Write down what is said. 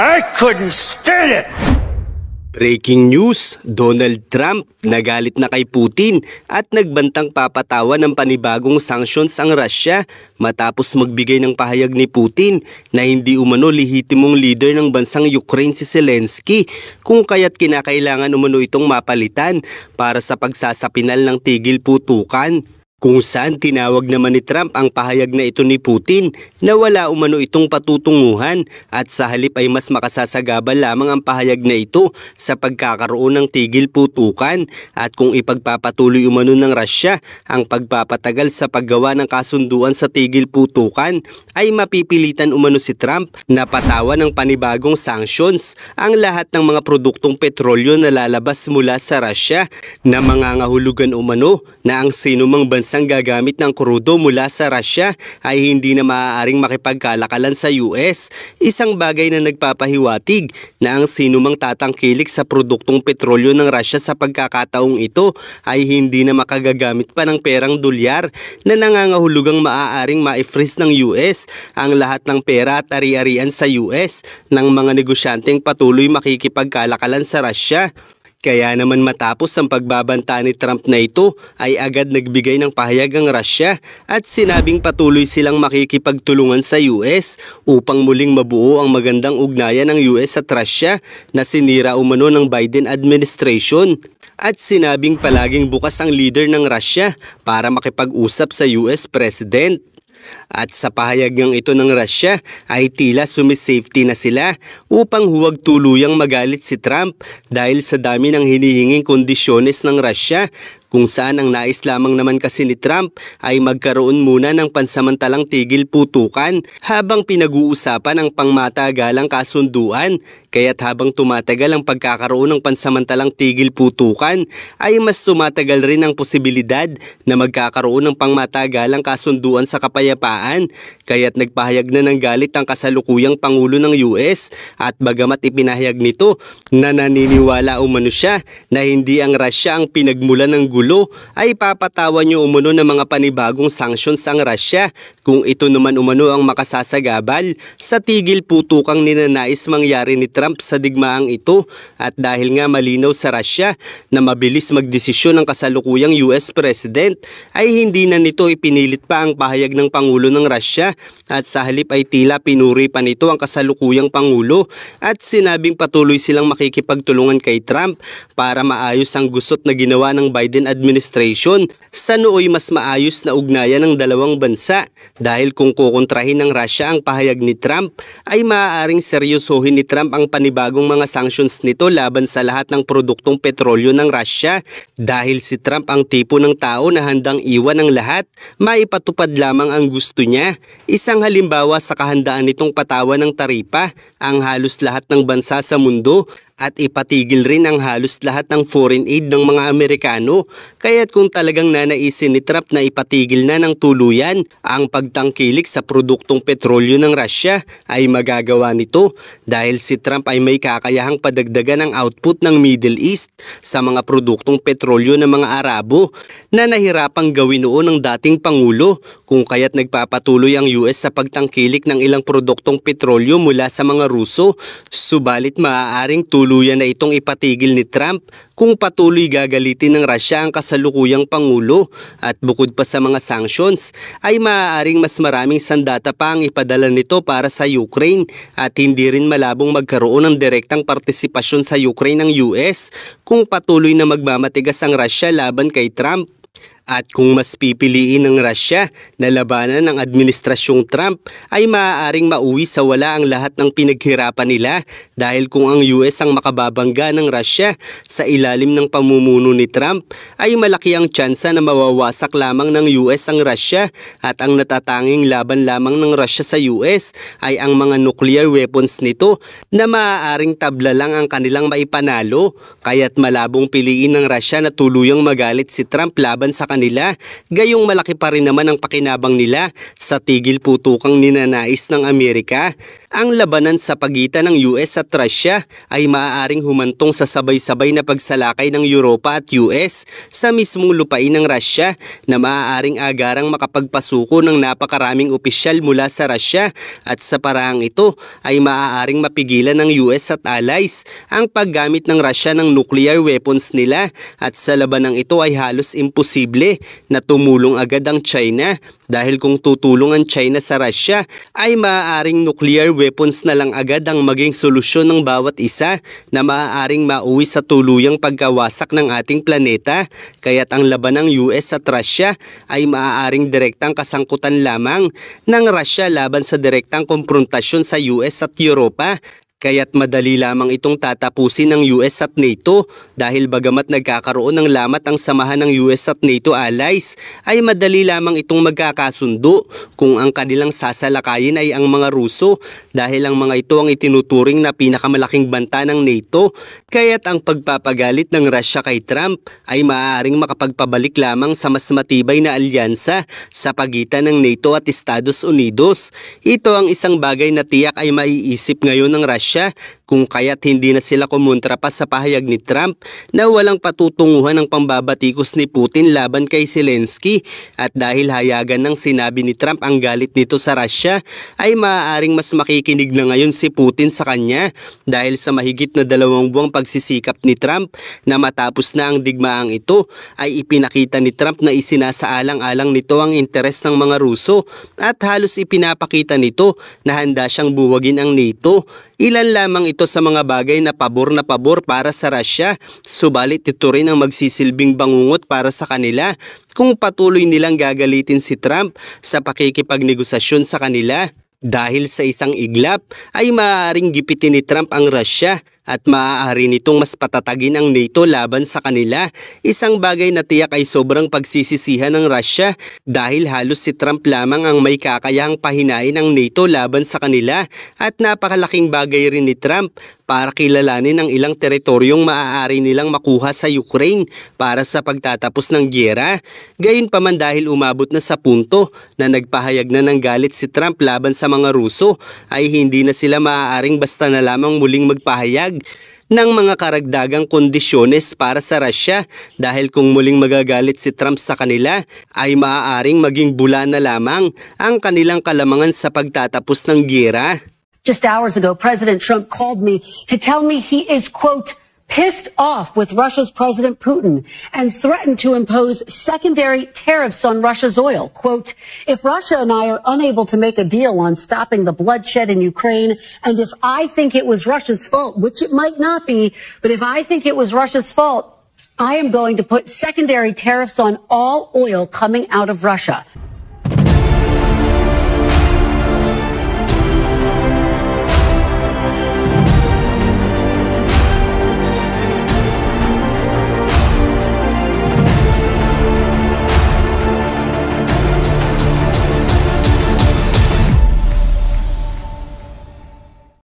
I couldn't stand it! Breaking news, Donald Trump nagalit na kay Putin at nagbantang papatawan ng panibagong sanctions ang Russia matapos magbigay ng pahayag ni Putin na hindi umano lehitimong leader ng bansang Ukraine si Zelensky kung kaya't kinakailangan umano itong mapalitan para sa pagsasapinal ng tigil putukan. Kung saan tinawag naman ni Trump ang pahayag na ito ni Putin na wala umano itong patutunguhan at sa halip ay mas makasasagabal lamang ang pahayag na ito sa pagkakaroon ng tigil putukan at kung ipagpapatuloy umano ng Russia ang pagpapatagal sa paggawa ng kasunduan sa tigil putukan ay mapipilitan umano si Trump na patawan ng panibagong sanctions ang lahat ng mga produktong petrolyo na lalabas mula sa Russia na mangangahulugan umano na ang sinumang bansang gagamit ng krudo mula sa Russia ay hindi na maaaring makipagkalakalan sa US, isang bagay na nagpapahiwatig na ang sinumang tatangkilik sa produktong petrolyo ng Russia sa pagkakataong ito ay hindi na makagagamit pa ng perang dolyar na nangangahulugang maaaring ma-freeze ng US ang lahat ng pera at ari-arian sa US ng mga negosyanteng patuloy makikipagkalakalan sa Russia. Kaya naman matapos ang pagbabanta ni Trump na ito ay agad nagbigay ng pahayag ang Russia at sinabing patuloy silang makikipagtulungan sa US upang muling mabuo ang magandang ugnayan ng US at Russia na sinira umano ng Biden administration. At sinabing palaging bukas ang leader ng Russia para makipag-usap sa US President. At sa pahayag ng ito ng Russia ay tila sumisafety na sila upang huwag tuluyang magalit si Trump dahil sa dami ng hinihinging kondisyones ng Russia kung saan ang nais lamang naman kasi ni Trump ay magkaroon muna ng pansamantalang tigil putukan habang pinag-uusapan ang pangmatagalang kasunduan. Kaya't habang tumatagal ang pagkakaroon ng pansamantalang tigil putukan ay mas tumatagal rin ang posibilidad na magkakaroon ng pangmatagalang kasunduan sa kapayapaan. Kaya't nagpahayag na ng galit ang kasalukuyang Pangulo ng US at bagamat ipinahayag nito na naniniwala umano siya na hindi ang Russia ang pinagmulan ng gulo ay papatawan niyo umano ng mga panibagong sanctions ang Russia kung ito naman umano ang makasasagabal sa tigil putukang ninanais mangyari ni Trump sa digmaang ito at dahil nga malinaw sa Russia na mabilis magdesisyon ang kasalukuyang US President ay hindi na nito ipinilit pa ang pahayag ng Pangulo ng Russia at sa halip ay tila pinuri pa nito ang kasalukuyang Pangulo at sinabing patuloy silang makikipagtulungan kay Trump para maayos ang gusot na ginawa ng Biden administration sa nooy mas maayos na ugnayan ng dalawang bansa dahil kung kukontrahin ng Russia ang pahayag ni Trump ay maaaring seryosohin ni Trump ang panibagong mga sanctions nito laban sa lahat ng produktong petrolyo ng Russia dahil si Trump ang tipo ng tao na handang iwan ang lahat, maipatupad lamang ang gusto niya. Isang halimbawa sa kahandaan nitong patawan ng taripa ang halos lahat ng bansa sa mundo at ipatigil rin ang halos lahat ng foreign aid ng mga Amerikano. Kaya't kung talagang nanaisin ni Trump na ipatigil na ng tuluyan ang pagtangkilik sa produktong petrolyo ng Russia ay magagawa nito dahil si Trump ay may kakayahang padagdagan ang output ng Middle East sa mga produktong petrolyo ng mga Arabo na nahirapang gawin noon ng dating Pangulo kung kaya't nagpapatuloy ang US sa pagtangkilik ng ilang produktong petrolyo mula sa mga Ruso. Subalit maaaring tuluyan na itong ipatigil ni Trump kung patuloy gagalitin ng Russia ang kasalukuyang Pangulo at bukod pa sa mga sanctions ay maaaring mas maraming sandata pa ang ipadala nito para sa Ukraine at hindi rin malabong magkaroon ng direktang partisipasyon sa Ukraine ng US kung patuloy na magmamatigas ang Russia laban kay Trump. At kung mas pipiliin ng Russia na labanan ng administrasyong Trump ay maaaring mauwi sa wala ang lahat ng pinaghirapan nila dahil kung ang US ang makababangga ng Russia sa ilalim ng pamumuno ni Trump ay malaki ang tsansa na mawawasak lamang ng US ang Russia at ang natatanging laban lamang ng Russia sa US ay ang mga nuclear weapons nito na maaaring tabla lang ang kanilang maipanalo. Kaya't malabong piliin ng Russia na tuluyang magalit si Trump laban sa kanila, gayong malaki pa rin naman ang pakinabang nila sa tigil putukang ninanais ng Amerika. ang labanan sa pagitan ng US at Russia ay maaaring humantong sa sabay-sabay na pagsalakay ng Europa at US sa mismong lupain ng Russia na maaaring agarang makapagpasuko ng napakaraming opisyal mula sa Russia, at sa paraang ito ay maaaring mapigilan ng US at allies ang paggamit ng Russia ng nuclear weapons nila, at sa labanang ito ay halos imposible na tumulong agad ang China. Dahil kung tutulong ang China sa Russia, ay maaaring nuclear weapons na lang agad ang maging solusyon ng bawat isa na maaaring mauwi sa tuluyang pagkawasak ng ating planeta. Kaya't ang laban ng US at Russia ay maaaring direktang kasangkutan lamang ng Russia laban sa direktang komprontasyon sa US at Europa. Kaya't madali lamang itong tatapusin ng US at NATO dahil bagamat nagkakaroon ng lamat ang samahan ng US at NATO allies, ay madali lamang itong magkakasundo kung ang kanilang sasalakayin ay ang mga Ruso dahil ang mga ito ang itinuturing na pinakamalaking banta ng NATO. Kaya't ang pagpapagalit ng Russia kay Trump ay maaaring makapagpabalik lamang sa mas matibay na alyansa sa pagitan ng NATO at Estados Unidos. Ito ang isang bagay na tiyak ay maiisip ngayon ng Russia, kung kaya't hindi na sila kumontra pa sa pahayag ni Trump na walang patutunguhan ng pambabatikos ni Putin laban kay Zelensky, at dahil hayagan ng sinabi ni Trump ang galit nito sa Russia, ay maaaring mas makikinig na ngayon si Putin sa kanya dahil sa mahigit na 2 buwang pagsisikap ni Trump na matapos na ang digmaang ito ay ipinakita ni Trump na isinasaalang-alang nito ang interes ng mga Ruso, at halos ipinapakita nito na handa siyang buwagin ang NATO. Ilan lamang ito sa mga bagay na pabor para sa Russia, subalit ito rin ang magsisilbing bangungot para sa kanila kung patuloy nilang gagalitin si Trump sa pakikipagnegosasyon sa kanila. Dahil sa isang iglap ay maaaring gipitin ni Trump ang Russia at maaari nitong mas patatagin ang NATO laban sa kanila. Isang bagay na tiyak ay sobrang pagsisisihan ng Russia dahil halos si Trump lamang ang may kakayahang pahinain ang NATO laban sa kanila, at napakalaking bagay rin ni Trump para kilalanin ang ilang teritoryong maaari nilang makuha sa Ukraine para sa pagtatapos ng gyera. Gayunpaman dahil umabot na sa punto na nagpahayag na ng galit si Trump laban sa mga Ruso, ay hindi na sila maaaring basta na lamang muling magpahayag ng mga karagdagang kondisyones para sa Russia, dahil kung muling magagalit si Trump sa kanila ay maaaring maging bula na lamang ang kanilang kalamangan sa pagtatapos ng gyera. Just hours ago, President Trump called me to tell me he is, quote, pissed off with Russia's President Putin and threatened to impose secondary tariffs on Russia's oil. Quote, if Russia and I are unable to make a deal on stopping the bloodshed in Ukraine, and if I think it was Russia's fault, which it might not be, but if I think it was Russia's fault, I am going to put secondary tariffs on all oil coming out of Russia.